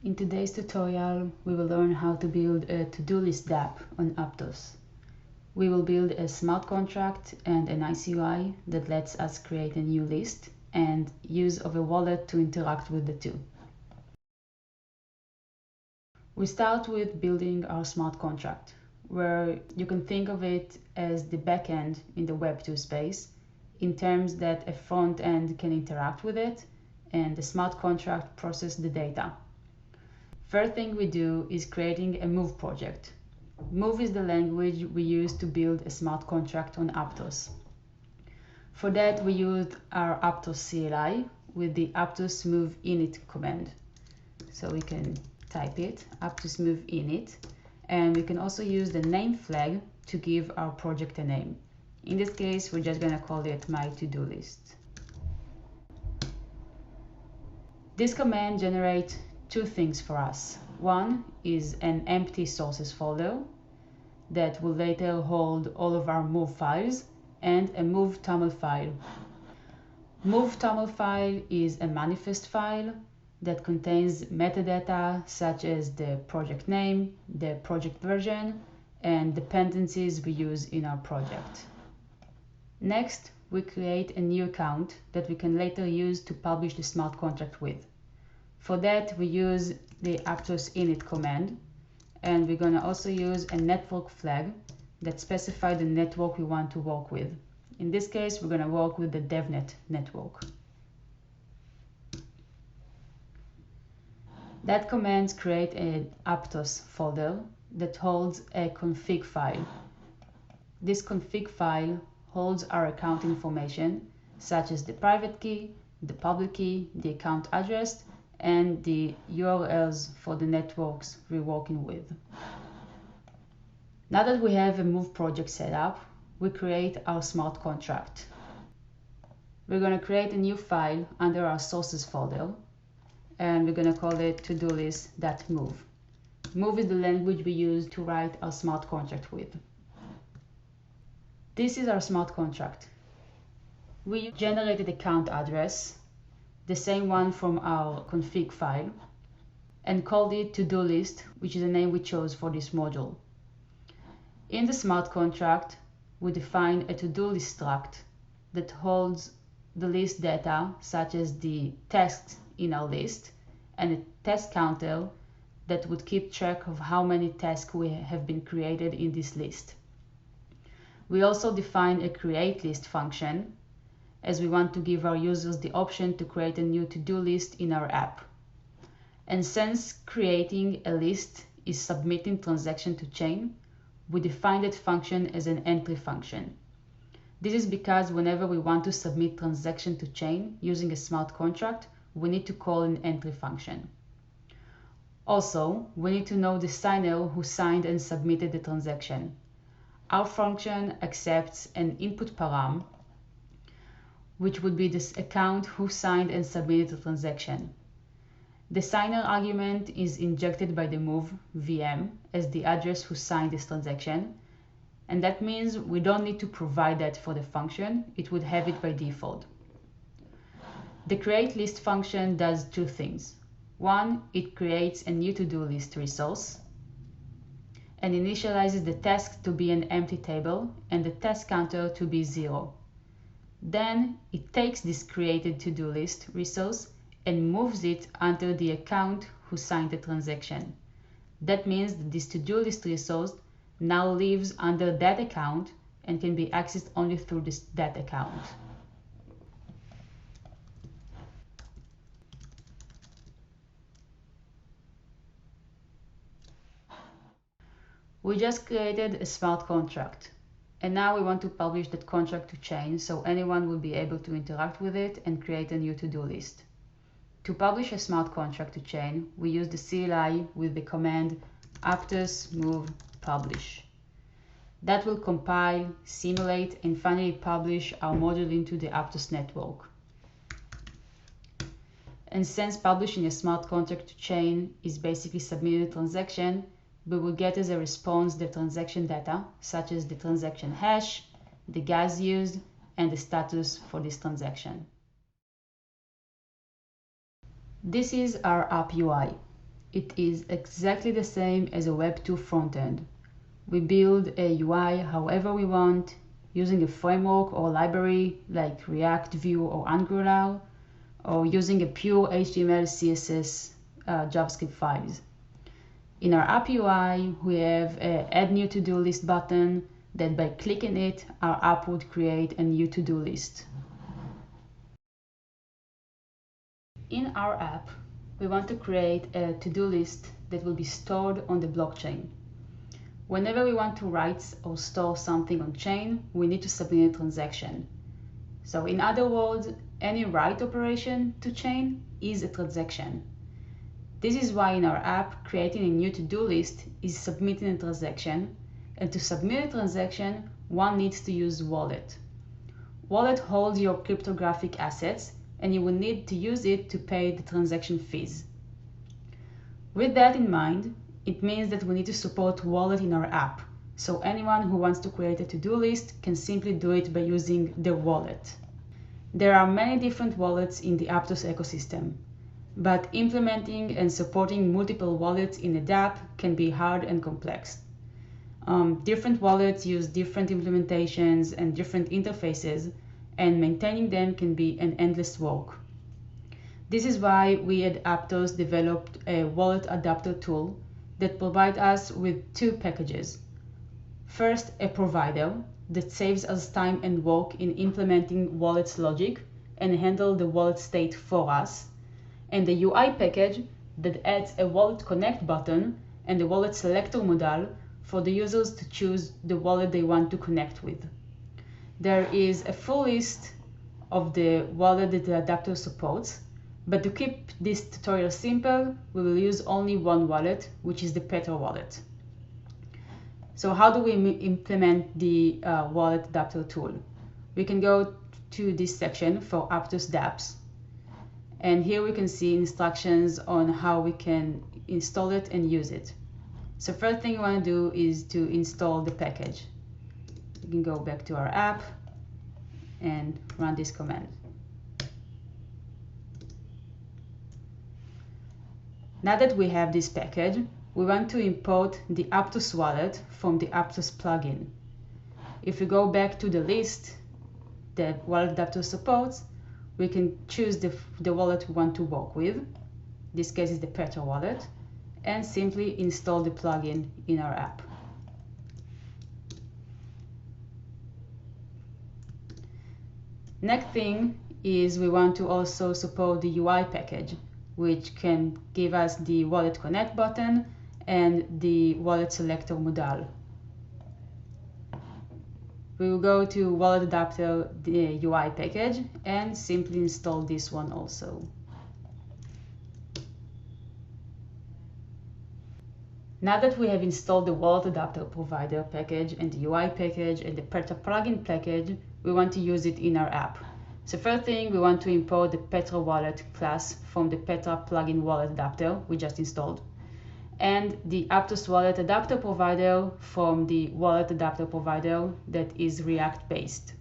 In today's tutorial, we will learn how to build a to-do list Dapp on Aptos. We will build a smart contract and a nice UI that lets us create a new list and use of a wallet to interact with the two. We start with building our smart contract, where you can think of it as the backend in the Web2 space, in terms that a front end can interact with it and the smart contract process the data. First thing we do is creating a Move project. Move is the language we use to build a smart contract on Aptos. For that, we used our Aptos CLI with the Aptos move init command. So we can type it, Aptos move init, and we can also use the name flag to give our project a name. In this case, we're just going to call it my to-do list. This command generates two things for us. One is an empty sources folder that will later hold all of our move files, and a move toml file. Move toml file is a manifest file that contains metadata such as the project name, the project version, and dependencies we use in our project. Next, we create a new account that we can later use to publish the smart contract with. For that, we use the Aptos init command, and we're going to also use a network flag that specifies the network we want to work with. In this case, we're going to work with the DevNet network. That command creates an Aptos folder that holds a config file. This config file holds our account information, such as the private key, the public key, the account address, and the URLs for the networks we're working with. Now that we have a Move project set up, we create our smart contract. We're going to create a new file under our sources folder, and we're going to call it to-do list.move. Move is the language we use to write our smart contract with. This is our smart contract. We generated account address, the same one from our config file, and called it to-do list, which is the name we chose for this module. In the smart contract, we define a to-do list struct that holds the list data, such as the tasks in our list, and a task counter that would keep track of how many tasks we have been created in this list. We also define a create list function, as we want to give our users the option to create a new to-do list in our app. And since creating a list is submitting transaction to chain, we define that function as an entry function. This is because whenever we want to submit transaction to chain using a smart contract, we need to call an entry function. Also, we need to know the signer who signed and submitted the transaction. Our function accepts an input param, which would be this account who signed and submitted the transaction. The signer argument is injected by the Move VM as the address who signed this transaction, and that means we don't need to provide that for the function, it would have it by default. The create list function does two things. One, it creates a new to-do list resource and initializes the task to be an empty table and the task counter to be 0. Then it takes this created to-do list resource and moves it under the account who signed the transaction. That means that this to-do list resource now lives under that account and can be accessed only through that account. We just created a smart contract. And now we want to publish that contract to chain so anyone will be able to interact with it and create a new to-do list. To publish a smart contract to chain, we use the CLI with the command aptos move publish. That will compile, simulate, and finally publish our module into the Aptos network. And since publishing a smart contract to chain is basically submitting a transaction, we will get as a response the transaction data, such as the transaction hash, the gas used, and the status for this transaction. This is our app UI. it is exactly the same as a Web2 frontend. We build a UI however we want, using a framework or library like React, Vue, or Angular, or using a pure HTML, CSS, JavaScript files. In our app UI, we have a Add New To-Do List button that by clicking it, our app would create a new to-do list. In our app, we want to create a to-do list that will be stored on the blockchain. Whenever we want to write or store something on chain, we need to submit a transaction. So in other words, any write operation to chain is a transaction. This is why in our app, creating a new to-do list is submitting a transaction, and to submit a transaction, one needs to use Wallet. Wallet holds your cryptographic assets, and you will need to use it to pay the transaction fees. With that in mind, it means that we need to support Wallet in our app, so anyone who wants to create a to-do list can simply do it by using the wallet. There are many different wallets in the Aptos ecosystem, but implementing and supporting multiple wallets in a Dapp can be hard and complex. Different wallets use different implementations and different interfaces, and maintaining them can be an endless work. This is why we at Aptos developed a wallet adapter tool that provides us with two packages. First, a provider that saves us time and work in implementing wallet's logic and handle the wallet state for us, and the UI package that adds a wallet connect button and the wallet selector modal for the users to choose the wallet they want to connect with. There is a full list of the wallet that the adapter supports, but to keep this tutorial simple, we will use only one wallet, which is the Petra wallet. So how do we implement the wallet adapter tool? We can go to this section for Aptos Dapps, and here we can see instructions on how we can install it and use it. So first thing we want to do is to install the package. We can go back to our app and run this command. Now that we have this package, we want to import the Aptos wallet from the Aptos plugin. If we go back to the list that wallet adapter supports, we can choose the wallet we want to work with. In this case is the Petra wallet, and simply install the plugin in our app. Next thing is we want to also support the UI package, which can give us the wallet connect button and the wallet selector modal. We will go to wallet adapter, the UI package, and simply install this one also. Now that we have installed the wallet adapter provider package and the UI package and the Petra plugin package, we want to use it in our app. So first thing, we want to import the Petra wallet class from the Petra plugin wallet adapter we just installed, and the Aptos wallet adapter provider from the wallet adapter provider that is React based.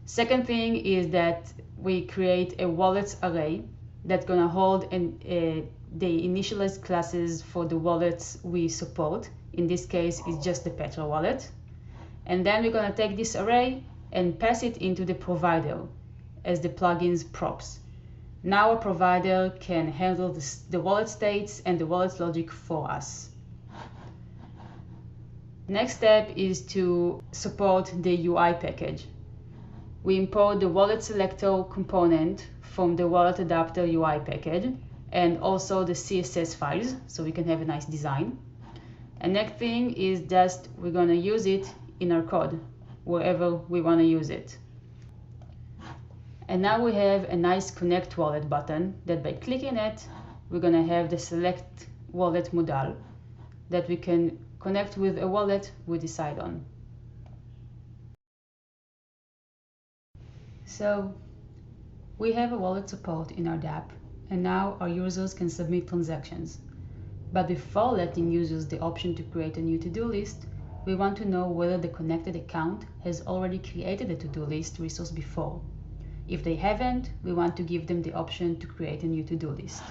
Second thing is that we create a wallets array that's going to hold the initialized classes for the wallets we support. In this case, it's just the Petra wallet. And then we're going to take this array and pass it into the provider as the plugin's props. Now a provider can handle the wallet states and the wallet logic for us. Next step is to support the UI package. We import the wallet selector component from the wallet adapter UI package and also the CSS files so we can have a nice design. And next thing is just we're going to use it in our code wherever we want to use it. And now we have a nice connect wallet button that by clicking it, we're going to have the select wallet modal that we can connect with a wallet we decide on. So we have a wallet support in our Dapp, and now our users can submit transactions. But before letting users the option to create a new to-do list, we want to know whether the connected account has already created a to-do list resource before. If they haven't, we want to give them the option to create a new to-do list.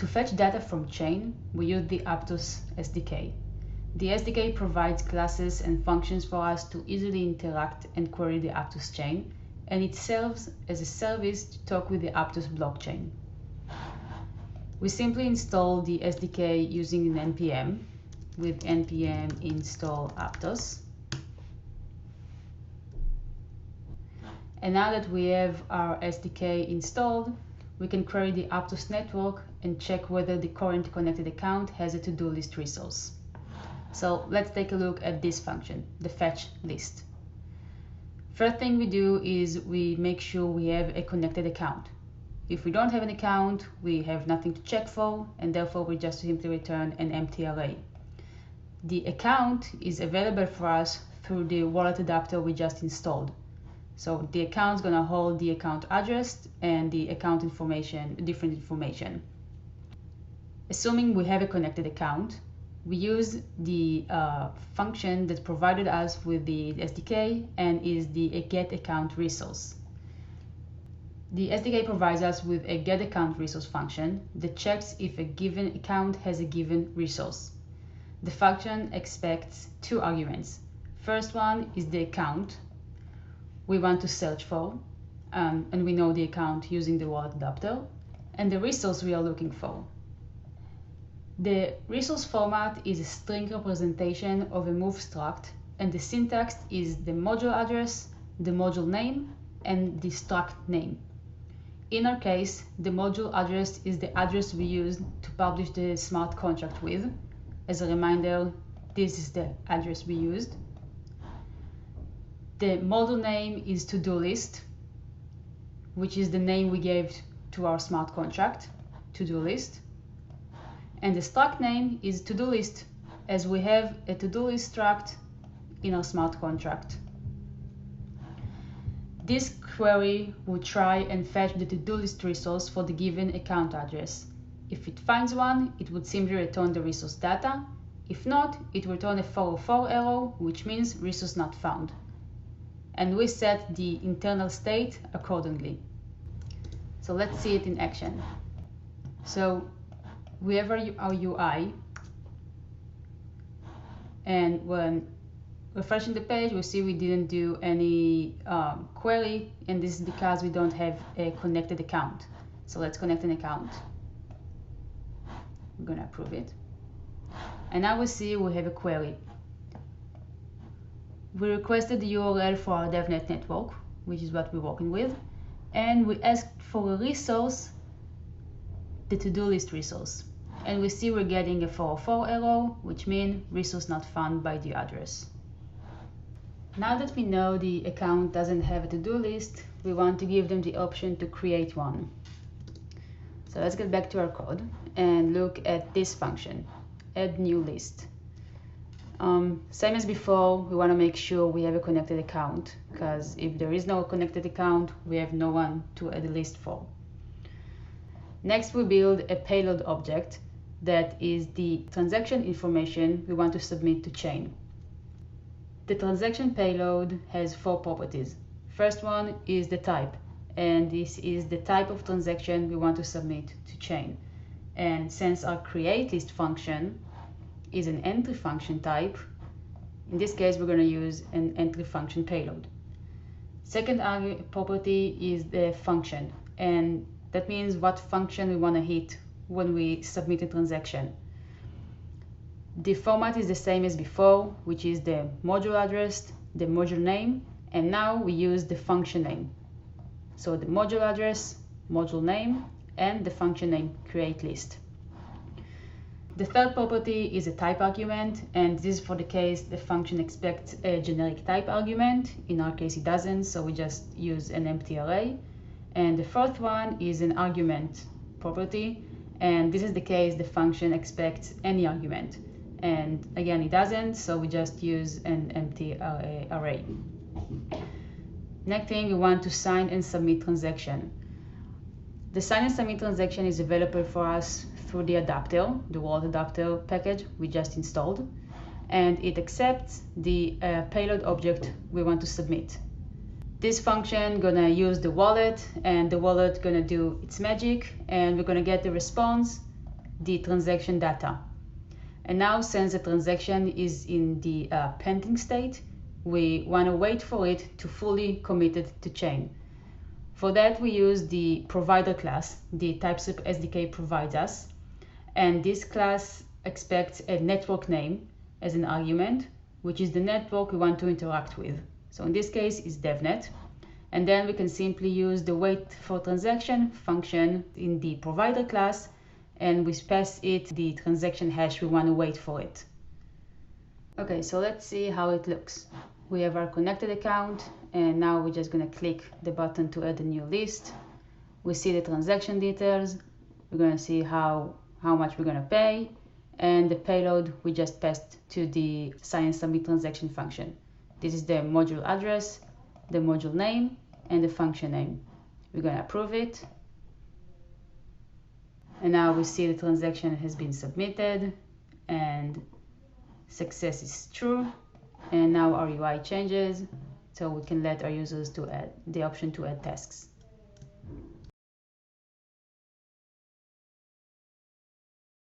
To fetch data from chain, we use the Aptos SDK. The SDK provides classes and functions for us to easily interact and query the Aptos chain, and it serves as a service to talk with the Aptos blockchain. We simply install the SDK using an npm with npm install Aptos. And now that we have our SDK installed, we can query the Aptos network and check whether the current connected account has a to-do list resource. So let's take a look at this function, the fetch list. First thing we do is we make sure we have a connected account. If we don't have an account, we have nothing to check for, and therefore we just simply return an empty array. The account is available for us through the wallet adapter we just installed. So the account is going to hold the account address and the account information, different information. Assuming we have a connected account, we use the function that provided us with the SDK and is the get account resource. The SDK provides us with a get account resource function that checks if a given account has a given resource. The function expects two arguments. First one is the account we want to search for, and we know the account using the wallet adapter, and the resource we are looking for. The resource format is a string representation of a move struct, and the syntax is the module address, the module name, and the struct name. In our case, the module address is the address we used to publish the smart contract with. As a reminder, this is the address we used. The module name is to-do list, which is the name we gave to our smart contract, to-do list. And the struct name is to-do list, as we have a to-do list struct in our smart contract. This query will try and fetch the to-do list resource for the given account address. If it finds one, it would simply return the resource data. If not, it will return a 404 error, which means resource not found. And we set the internal state accordingly. So let's see it in action. So we have our UI, and when refreshing the page, we see we didn't do any query, and this is because we don't have a connected account. So let's connect an account. I'm gonna approve it. And now we see we have a query. We requested the URL for our DevNet network, which is what we're working with, and we asked for a resource, the to-do list resource. And we see we're getting a 404 error, which means resource not found by the address. Now that we know the account doesn't have a to-do list, we want to give them the option to create one. So let's get back to our code and look at this function, add new list. Same as before, we want to make sure we have a connected account, because if there is no connected account, we have no one to add a list for. Next, we build a payload object that is the transaction information we want to submit to chain. The transaction payload has 4 properties. First one is the type, and this is the type of transaction we want to submit to chain. And since our createList function is an entry function type, in this case we're going to use an entry function payload. Second property is the function, and that means what function we want to hit when we submit a transaction. The format is the same as before, which is the module address, the module name, and now we use the function name. So the module address, module name, and the function name createList. The third property is a type argument, and this is for the case the function expects a generic type argument. In our case it doesn't, so we just use an empty array. And the fourth one is an argument property, and this is the case the function expects any argument. And again it doesn't, so we just use an empty array. Next thing, we want to sign and submit transaction. The sign and submit transaction is available for us through the adapter, the wallet adapter package we just installed, and it accepts the payload object we want to submit. This function gonna use the wallet, and the wallet gonna do its magic, and we're gonna get the response the transaction data. And now, since the transaction is in the pending state, we want to wait for it to fully committed to chain. For that, we use the provider class the TypeScript SDK provides us. And this class expects a network name as an argument, which is the network we want to interact with. So in this case, it's DevNet. And then we can simply use the wait for transaction function in the provider class, and we pass it the transaction hash we want to wait for it. Okay, so let's see how it looks. We have our connected account, and now we're just going to click the button to add a new list. We see the transaction details. We're going to see how much we're going to pay, and the payload we just passed to the sign and submit transaction function. This is the module address, the module name, and the function name. We're going to approve it. And now we see the transaction has been submitted and success is true. And now our UI changes, so we can let our users to add the option to add tasks.